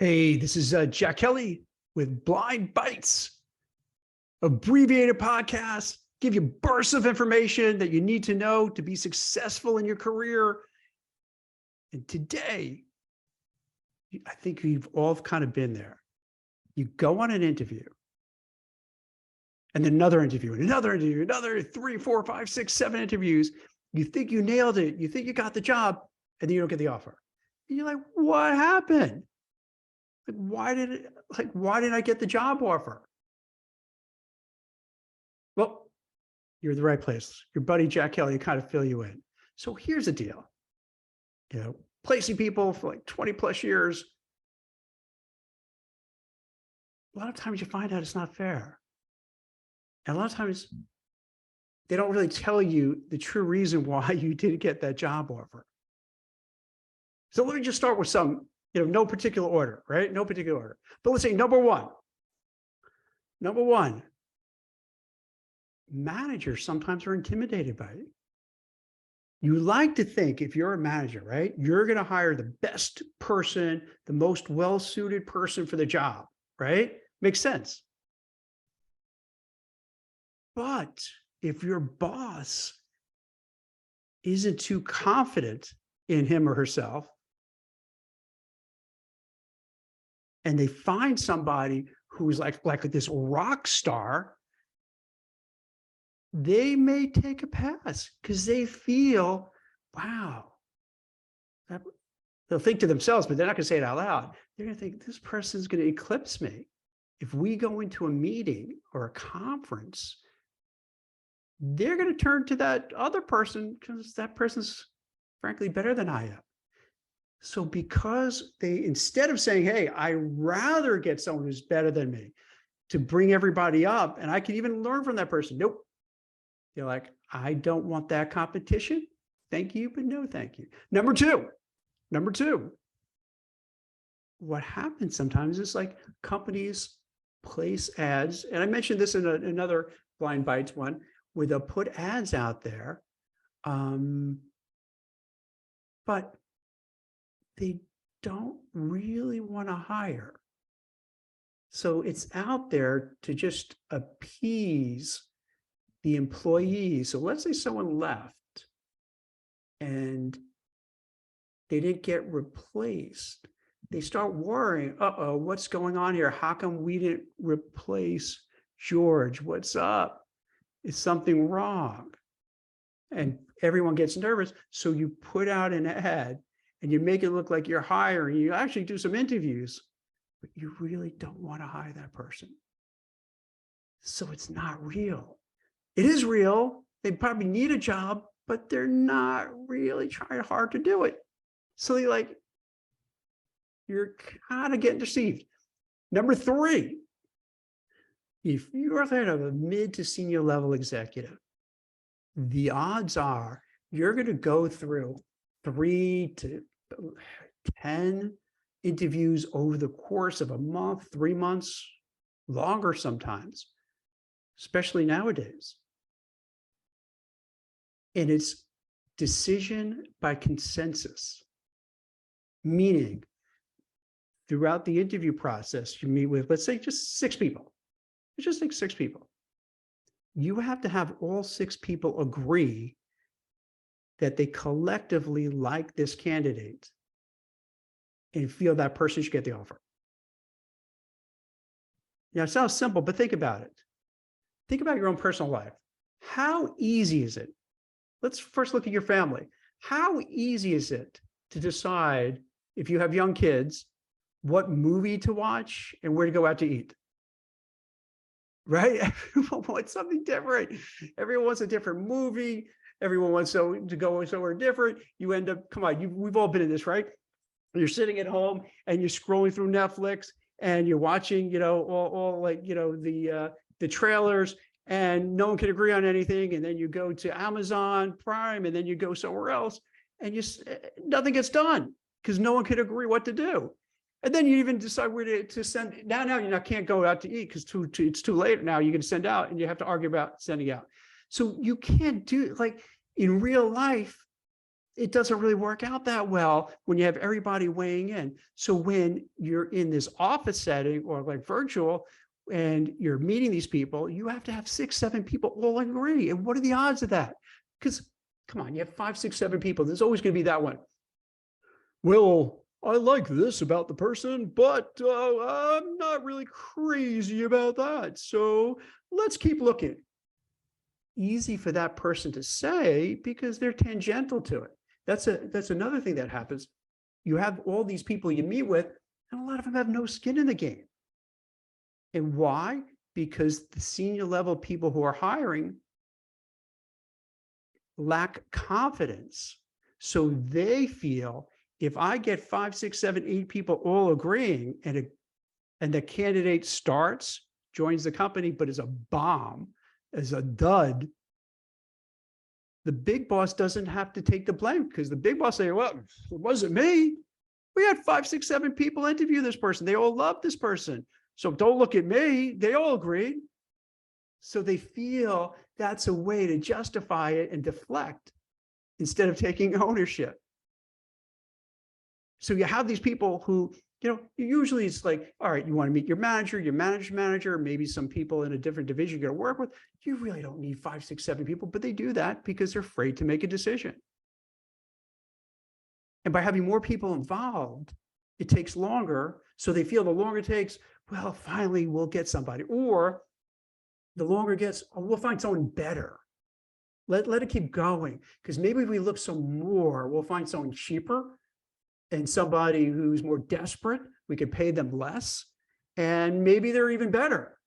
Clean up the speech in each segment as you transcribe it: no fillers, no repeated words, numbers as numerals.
Hey, this is Jack Kelly with Blind Bytes, abbreviated podcast, give you bursts of information that you need to know to be successful in your career. And today, I think we've all kind of been there. You go on an interview, and then another interview, and another interview, another 3, 4, 5, 6, 7 interviews. You think you nailed it. You think you got the job, and then you don't get the offer. And you're like, what happened? Why did I get the job offer? Well, you're in the right place. Your buddy Jack Kelly kind of fill you in. So here's the deal. Placing people for like 20 plus years. A lot of times you find out it's not fair. And a lot of times they don't really tell you the true reason why you didn't get that job offer. So let me just start with some, no particular order, right? No particular order. But let's say number one, managers sometimes are intimidated by it. You like to think if you're a manager, right, you're going to hire the best person, the most well-suited person for the job, right? Makes sense. But if your boss isn't too confident in him or herself, and they find somebody who's like this rock star, they may take a pass because they feel, wow. They'll think to themselves, but they're not going to say it out loud. They're going to think, this person's going to eclipse me. If we go into a meeting or a conference, they're going to turn to that other person because that person's frankly better than I am. So because they, instead of saying, hey, I'd rather get someone who's better than me to bring everybody up, and I can even learn from that person. Nope. They're like, I don't want that competition. Thank you, but no, thank you. Number two, what happens sometimes is like companies place ads, and I mentioned this in another Blind Bytes one, where they'll put ads out there, but they don't really want to hire. So it's out there to just appease the employees. So let's say someone left and they didn't get replaced. They start worrying, uh-oh, what's going on here? How come we didn't replace George? What's up? Is something wrong? And everyone gets nervous. So you put out an ad and you make it look like you're hiring. You actually do some interviews, but you really don't want to hire that person. So it's not real. It is real. They probably need a job, but they're not really trying hard to do it. So you're kind of getting deceived. Number three, if you're kind of a mid to senior level executive, the odds are you're going to go through 3 to 10 interviews over the course of a month, 3 months, longer sometimes, especially nowadays. And it's decision by consensus, meaning throughout the interview process, you meet with, let's say, just 6 people. Let's just take 6 people. You have to have all 6 people agree that they collectively like this candidate and feel that person should get the offer. Now, it sounds simple, but think about it. Think about your own personal life. How easy is it? Let's first look at your family. How easy is it to decide, if you have young kids, what movie to watch and where to go out to eat? Right? Everyone wants something different. Everyone wants a different movie. Everyone wants to go somewhere different. You end up, come on, we've all been in this, right? You're sitting at home and you're scrolling through Netflix and you're watching, all the trailers, and no one can agree on anything. And then you go to Amazon Prime, and then you go somewhere else, and nothing gets done because no one can agree what to do. And then you even decide where to send. Now you can't go out to eat because it's too late. Now you're going to send out, and you have to argue about sending out. So you can't do, like in real life, it doesn't really work out that well when you have everybody weighing in. So when you're in this office setting or like virtual and you're meeting these people, you have to have 6, 7 people all agree. And what are the odds of that? Because come on, you have 5, 6, 7 people. There's always going to be that one. Well, I like this about the person, but I'm not really crazy about that. So let's keep looking. Easy for that person to say because they're tangential to it. That's another thing that happens. You have all these people you meet with, and a lot of them have no skin in the game. And why? Because the senior level people who are hiring lack confidence. So they feel if I get 5, 6, 7, 8 people all agreeing and the candidate starts, joins the company, but is a bomb, is a dud, the big boss doesn't have to take the blame because the big boss say, well, it wasn't me. We had 5, 6, 7 people interview this person. They all love this person. So don't look at me. They all agreed. So they feel that's a way to justify it and deflect instead of taking ownership. So you have these people who, usually it's like, all right, you want to meet your manager, maybe some people in a different division you're going to work with. You really don't need 5, 6, 7 people, but they do that because they're afraid to make a decision. And by having more people involved, it takes longer. So they feel the longer it takes, well, finally we'll get somebody. Or the longer it gets, oh, we'll find someone better. Let it keep going. Because maybe if we look some more, we'll find someone cheaper and somebody who's more desperate. We could pay them less. And maybe they're even better.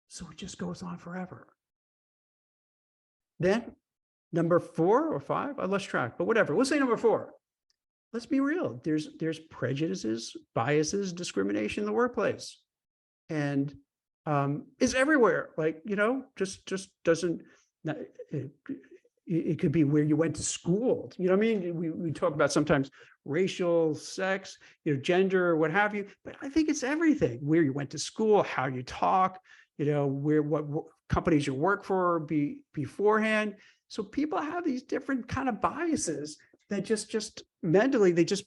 So it just goes on forever. Then number 4 or 5, I lost track, but whatever. We'll say number 4. Let's be real. There's prejudices, biases, discrimination in the workplace. And is everywhere. Like, just doesn't, it could be where you went to school. You know what I mean? We talk about sometimes racial, sex, gender, what have you, but I think it's everything. Where you went to school, how you talk, what companies you work for beforehand. So people have these different kind of biases that just mentally, they just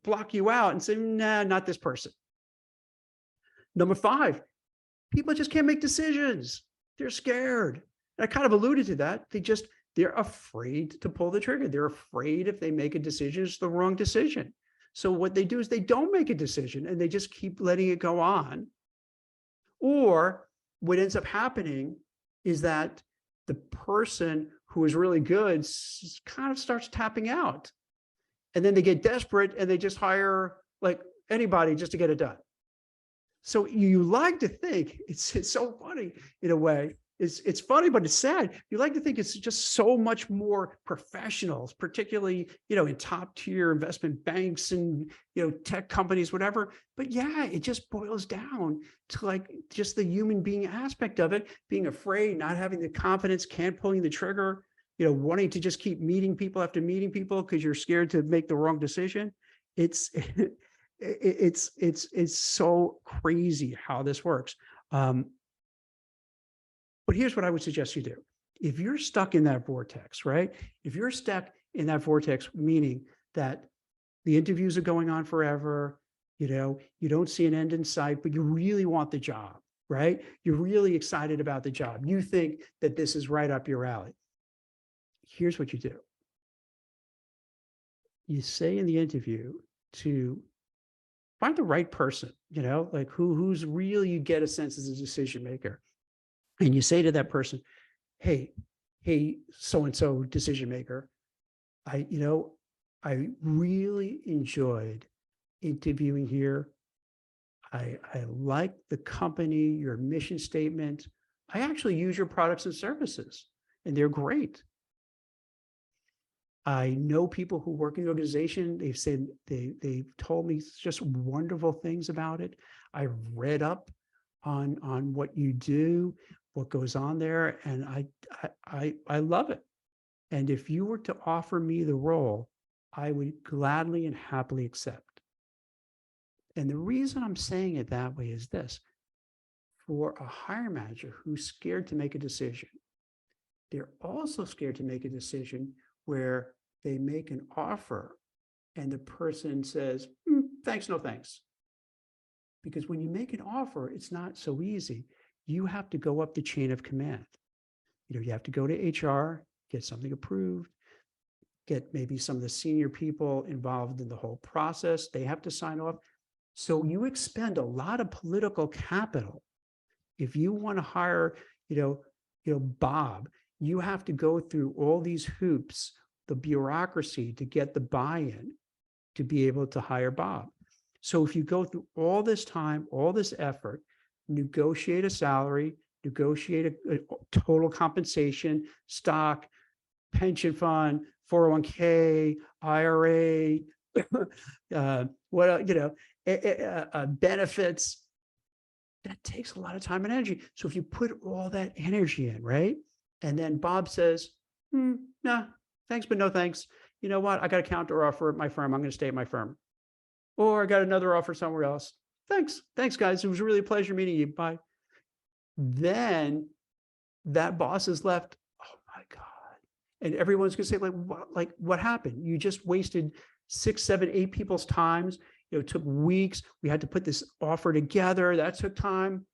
block you out and say, nah, not this person. Number 5, people just can't make decisions. They're scared. And I kind of alluded to that. They're afraid to pull the trigger. They're afraid if they make a decision, it's the wrong decision. So what they do is they don't make a decision and they just keep letting it go on. Or what ends up happening is that the person who is really good kind of starts tapping out. And then they get desperate and they just hire like anybody just to get it done. So you like to think, it's so funny in a way. It's funny, but it's sad. You like to think it's just so much more professionals, particularly, in top tier investment banks and, tech companies, whatever. But yeah, it just boils down to like just the human being aspect of it, being afraid, not having the confidence, can't pulling the trigger, wanting to just keep meeting people after meeting people because you're scared to make the wrong decision. It's so crazy how this works. But here's what I would suggest you do. If you're stuck in that vortex, right? If you're stuck in that vortex, meaning that the interviews are going on forever, you don't see an end in sight, but you really want the job, right? You're really excited about the job. You think that this is right up your alley. Here's what you do. You say in the interview to find the right person, like who's really, you get a sense as a decision maker. And you say to that person, hey, so-and-so decision maker, I really enjoyed interviewing here. I like the company, your mission statement. I actually use your products and services, and they're great. I know people who work in the organization. They've said they've told me just wonderful things about it. I've read up on what you do, what goes on there, and I love it. And if you were to offer me the role, I would gladly and happily accept. And the reason I'm saying it that way is this: for a hiring manager who's scared to make a decision, they're also scared to make a decision where they make an offer and the person says, thanks, no thanks. Because when you make an offer, it's not so easy. You have to go up the chain of command. You have to go to HR, get something approved, get maybe some of the senior people involved in the whole process. They have to sign off. So you expend a lot of political capital. If you want to hire, Bob, you have to go through all these hoops, the bureaucracy to get the buy-in to be able to hire Bob. So if you go through all this time, all this effort, negotiate a salary, negotiate a total compensation, stock, pension fund, 401k, IRA, benefits, that takes a lot of time and energy. So if you put all that energy in, right? And then Bob says, nah, thanks, but no thanks. You know what? I got a counter offer at my firm. I'm going to stay at my firm. Or I got another offer somewhere else. Thanks, guys. It was really a pleasure meeting you. Bye. Then that boss is left, oh my God. And everyone's going to say, what happened? You just wasted 6, 7, 8 people's times. It took weeks. We had to put this offer together. That took time.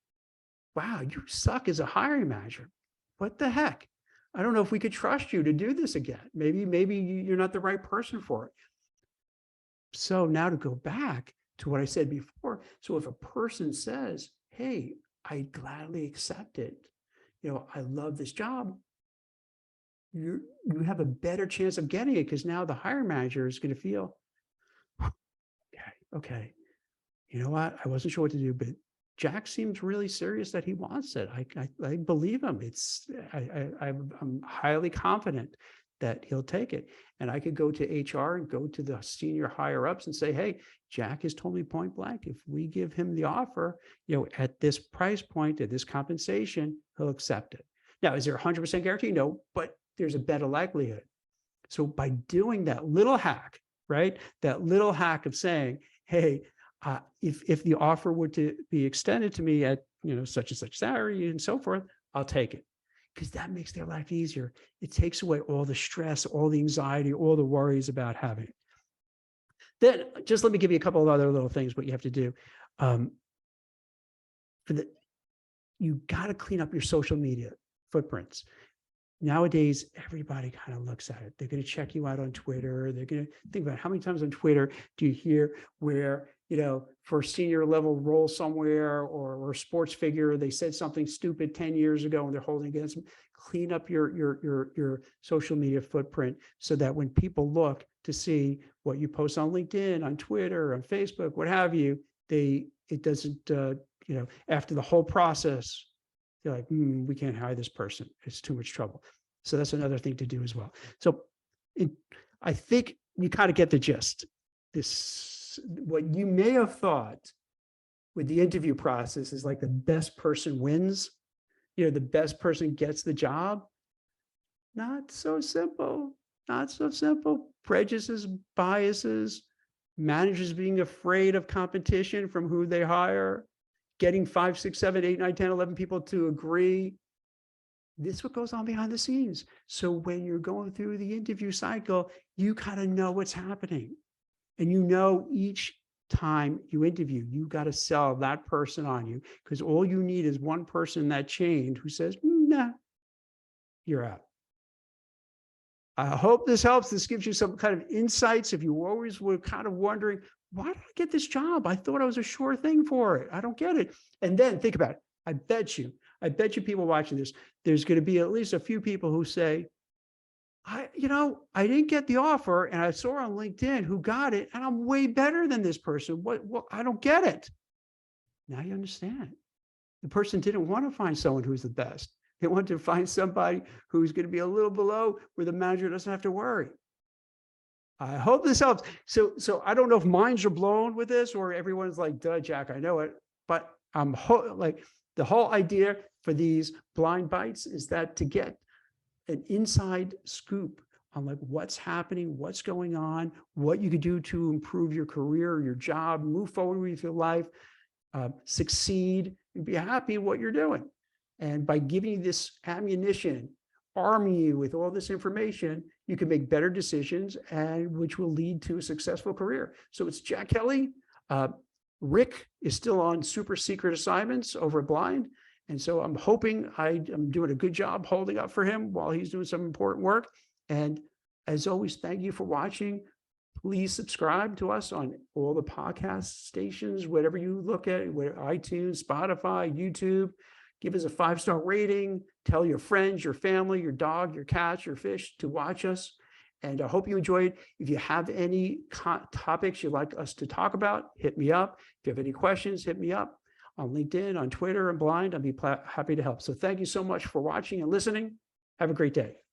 Wow, you suck as a hiring manager. What the heck? I don't know if we could trust you to do this again. Maybe you're not the right person for it. So now to go back to what I said before. So if a person says, hey, I gladly accept it. I love this job. You have a better chance of getting it because now the hiring manager is going to feel, okay, you know what? I wasn't sure what to do, but Jack seems really serious that he wants it. I believe him. I'm highly confident that he'll take it. And I could go to HR and go to the senior higher ups and say, hey, Jack has told me point blank, if we give him the offer, at this price point, at this compensation, he'll accept it. Now, is there a 100% guarantee? No, but there's a better likelihood. So by doing that little hack, right? That little hack of saying, hey, if the offer were to be extended to me at, such and such salary and so forth, I'll take it. Because that makes their life easier. It takes away all the stress, all the anxiety, all the worries about having it. Then just let me give you a couple of other little things, what you have to do. You got to clean up your social media footprints. Nowadays, everybody kind of looks at it. They're going to check you out on Twitter. They're going to think about how many times on Twitter do you hear where, for a senior level role somewhere or a sports figure, they said something stupid 10 years ago and they're holding against them. Clean up your social media footprint so that when people look to see what you post on LinkedIn, on Twitter, on Facebook, what have you, it doesn't, after the whole process, they're like, we can't hire this person. It's too much trouble. So that's another thing to do as well. So I think you kind of get the gist. What you may have thought with the interview process is like the best person wins, the best person gets the job. Not so simple, not so simple. Prejudices, biases, managers being afraid of competition from who they hire, getting 5, 6, 7, 8, 9, 10, 11 people to agree. This is what goes on behind the scenes. So when you're going through the interview cycle, you kind of know what's happening. And each time you interview, you got to sell that person on you because all you need is one person in that chain who says, nah, you're out. I hope this helps. This gives you some kind of insights. If you always were kind of wondering, why did I get this job? I thought I was a sure thing for it. I don't get it. And then think about it. I bet you people watching this, there's going to be at least a few people who say, I didn't get the offer and I saw on LinkedIn who got it and I'm way better than this person. What I don't get it. Now you understand. The person didn't want to find someone who's the best. They wanted to find somebody who's going to be a little below where the manager doesn't have to worry. I hope this helps. So I don't know if minds are blown with this or everyone's like, duh, Jack, I know it. But the whole idea for these blind bites is that to get an inside scoop on what's happening, what's going on, what you could do to improve your career, your job, move forward with your life, succeed, and be happy in what you're doing. And by giving you this ammunition arming you with all this information, you can make better decisions, and which will lead to a successful career. So it's Jack Kelly. Rick is still on super secret assignments over at Blind. And so I'm hoping I'm doing a good job holding up for him while he's doing some important work. And as always, thank you for watching. Please subscribe to us on all the podcast stations, whatever you look at, iTunes, Spotify, YouTube. Give us a 5-star rating. Tell your friends, your family, your dog, your cat, your fish to watch us. And I hope you enjoyed. If you have any topics you'd like us to talk about, hit me up. If you have any questions, hit me up on LinkedIn, on Twitter, and Blind. I'd be happy to help. So thank you so much for watching and listening. Have a great day.